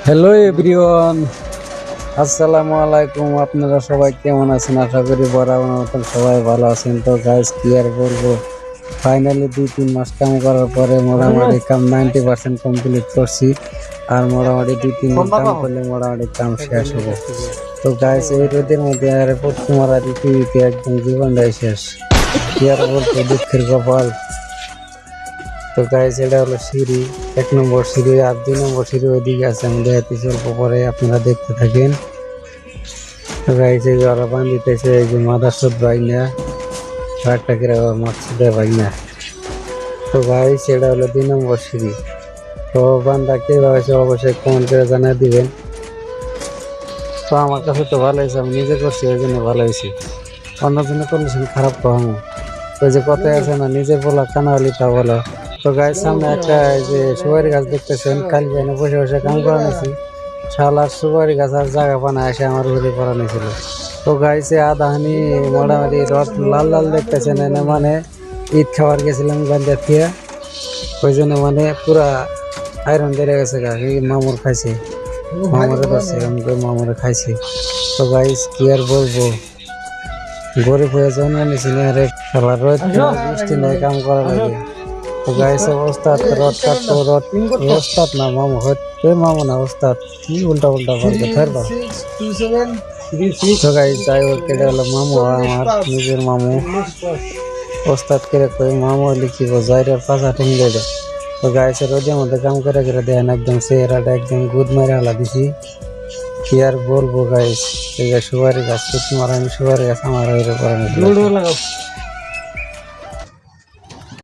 Hello everyone, আসসালামু আলাইকুম। আপনারা সবাই কেমন আছেন? আশা করি বরাবর মতন সবাই ভালো আছেন। তো গাইস কি আর বলবো, ফাইনালি 2-3 মাস কাম করার পরে মোটামুটি কাম 90% কমপ্লিট করছি। আর মোটামুটি 2-3 দিন কাম করলে মোটামুটি কাম শেষ হবে। তো গাইস এই রোদের মধ্যে আর পড়তে মারা পৃথিবীতে একদম জীবনটাই শেষ। কি আর বলবো, দুঃখের কপাল। তো গাইস এটা হলো সিঁড়ি, 1 নম্বর সিঁড়ি, আর 2 নম্বর সিঁড়ি ওইদিকে আছে। আমি দেখাতেছি অল্প পরে, আপনারা দেখতে থাকেন। তো গাইস এই ওরা বান্ধিতেছে, এই যে মাদারসদ ভাই না, ট্রাকটা কিরা মাকসুদে ভাই না। তো গাইস এটা হলো 2 নম্বর সিঁড়ি। তো বান্ধা কে হয়েছে অবশ্যই কমেন্ট করে জানিয়ে দিবেন। তো আমার কাছে তো ভালো হয়েছে, আমি নিজে করছি ওই জন্য ভালো হয়েছে। অন্যজনে করলে খারাপ কম। ওই যে কথাই আছে না, নিজের বলা কানা হলি তা বলো। তো গায়ের সামনে একটা এই যে সুপারি গাছ দেখতেছেন, কালকে এনে বসে বসে কাম করা নিয়েছি। শালার সুপারি গাছ আর জায়গা পানা এসে আমার ঘুরে করা নিয়েছিল। তো গাইছে আধাহানি মোটামুটি রড লাল লাল দেখতেছেন, এনে মানে ঈদ খাবার গেছিলাম গান্ধা থেকে, ওই জন্য মানে পুরা আয়রন বেড়ে গেছে গা। মামুর খাইছে, মামুরে ধরছে, আমাকে মামুরে খাইছে। তো গাইস কি আর বলবো, গরিব হয়ে জন্ম নিয়েছি না রে, খেলার রোদ বৃষ্টি নেই, কাম করা লাগে। তো গাইছে ওস্তাদ রড কাটতো, রড ওস্তাদ না মামু হচ্ছে, মামু না ওস্তাদ, কি উল্টা উল্টা বলতে ফেরবা। তো গাইস যাই হোক, এটা হলো মামু, আমার নিজের মামু। ওস্তাদ করে কই মামু লিখিব যাইরার পাশা ঠেঙ্গে দে। তো গাইছে রোদের মধ্যে কাম করে করে দেন, একদম চেহারাটা একদম গুদ মেরে হালা দিছি। কি আর বলবো গাইস, এই যে সুপারি গাছ, সত্যি মারা, আমি সুপারি গাছ আমার হয়ে পড়ানো।